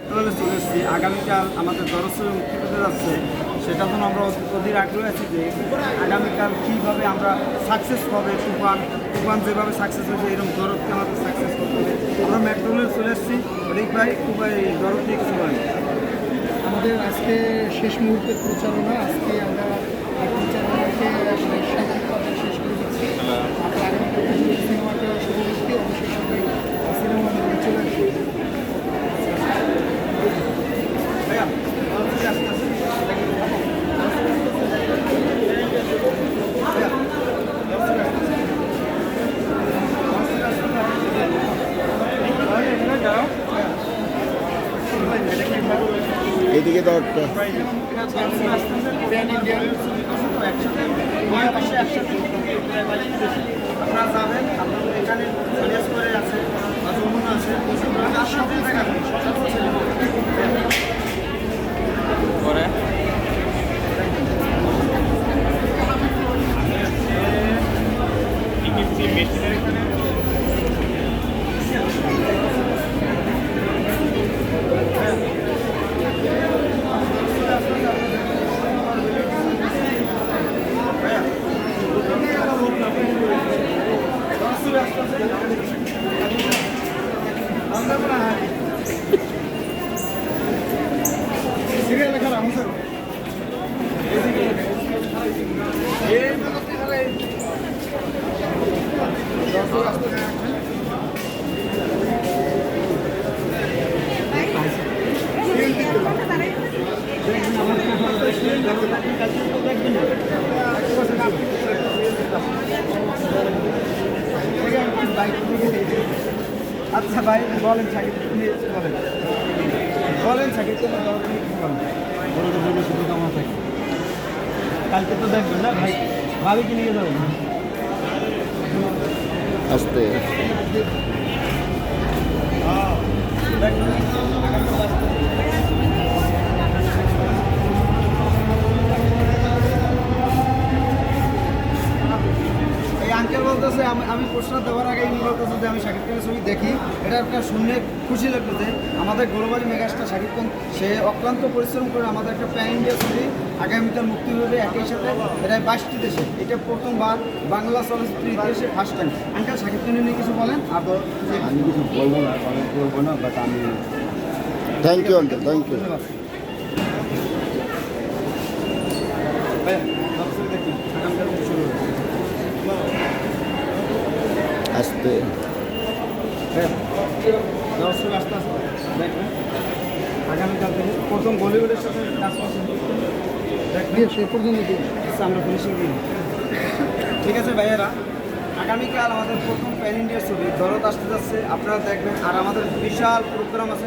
চলে এসেছি। আগামীকাল আমাদের দরজে মুক্তি পেতে যাচ্ছে, সেটার জন্য আমরা অধীর আগ্রহী আছি যে আগামীকাল কীভাবে আমরা সাকসেস হবে। তুফান যেভাবে সাকসেস হয়েছে এরকম দরদকে আমাদের সাকসেস করতে হবে। আমরা মেট্রোলে চলে এসেছি। অনেক ভাই খুব দরদ দিয়ে কিছু বলেন। আমাদের আজকে শেষ মুহূর্তের প্রচারণা। আজকে আমরা এই প্রচারণাকে সঠিকভাবে শেষ করে দিচ্ছি। সিনেমাটা শুভমুক্তি অবশ্যই সবাই সিনেমা নিয়ে চলে আসবে। ভাইয়া এদিকে দরটা আপনারা যাবেন, আপনাদের এখানে করে আছে বা যমুনা আছে পরে সিরিয়াল লেখা রামসর আচ্ছা ভাই বলেন সাকিব বলেন সাকিব শুভকামনা থাকে। কালকে তো দেখবেন না ভাই, ভাবি কি নিয়ে যাবেন আসতে আঙ্কেল বলতেছে আমি প্রশ্ন দেওয়ার আগে ইনি বলতেছে যে আমি শাকিব খানের ছবি দেখি। এটা একটা শুনে খুশি লাগলো যে আমাদের গ্লোবালি মেগাস্টার শাকিব খান সে অক্লান্ত পরিশ্রম করে আমাদের একটা প্যান ইন্ডিয়া ছবি আগামীকাল মুক্তি হবে একই সাথে প্রায় 22টি দেশে। এটা প্রথমবার বাংলা চলচ্চিত্র ইতিহাসে ফার্স্ট টাইম। আঙ্কেল শাকিব খানের নিয়ে কিছু বলেন। আবার আমি কিছু বলবো না, কমেন্ট করবো না, বাট আমি thank you uncle, thank you. ধন্যবাদ। দেখি আগামীকাল থেকে শুরু হবে। আসতে দর্শক আস্তে আস্তে দেখবেন আগামীকাল থেকে প্রথম বলিউডের সাথে কাজ করছেন দেখবেন সে পর্যন্ত আমরা ফিনিশিং দিই। ঠিক আছে ভাইয়েরা, আগামীকাল আমাদের প্রথম প্যান ইন্ডিয়ার ছবি দরদ আসতে যাচ্ছে, আপনারা দেখবেন। আর আমাদের বিশাল প্রোগ্রাম আছে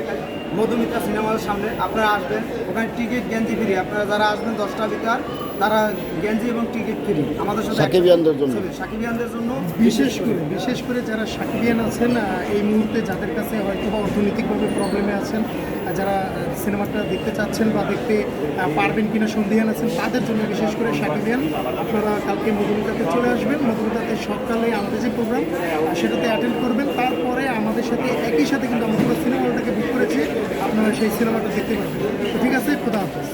মধুমিতা সিনেমা হলের সামনে, আপনারা আসবেন। ওখানে টিকিট গেঞ্জি ফ্রি। আপনারা যারা আসবেন 10টা ভিতর তারা গেঞ্জি এবং টিকিট ফ্রি আমাদের সাথে সাকিবিয়ানদের জন্য। সাকিবিয়ানদের জন্য বিশেষ করে যারা সাকিবিয়ান আছেন এই মুহূর্তে যাদের কাছে হয়তো বা অর্থনৈতিকভাবে প্রবলেমে আছেন, যারা সিনেমাটা দেখতে চাচ্ছেন বা দেখতে পারবেন কিনা সন্দেহান আছেন, তাদের জন্য বিশেষ করে সাকিবিয়ান আপনারা কালকে মধুমিতাতে চলে আসবেন। মধুমিতাতে সকালে আমাদের যে প্রোগ্রাম সেটাতে অ্যাটেন্ড করবেন। তারপরে আমাদের সাথে একই সাথে কিন্তু আমরা পুরো সিনেমা হলটাকে বুক করেছি, আপনারা সেই সিনেমাটা দেখতে পারবেন। তো ঠিক আছে, খোদা হাফেজ।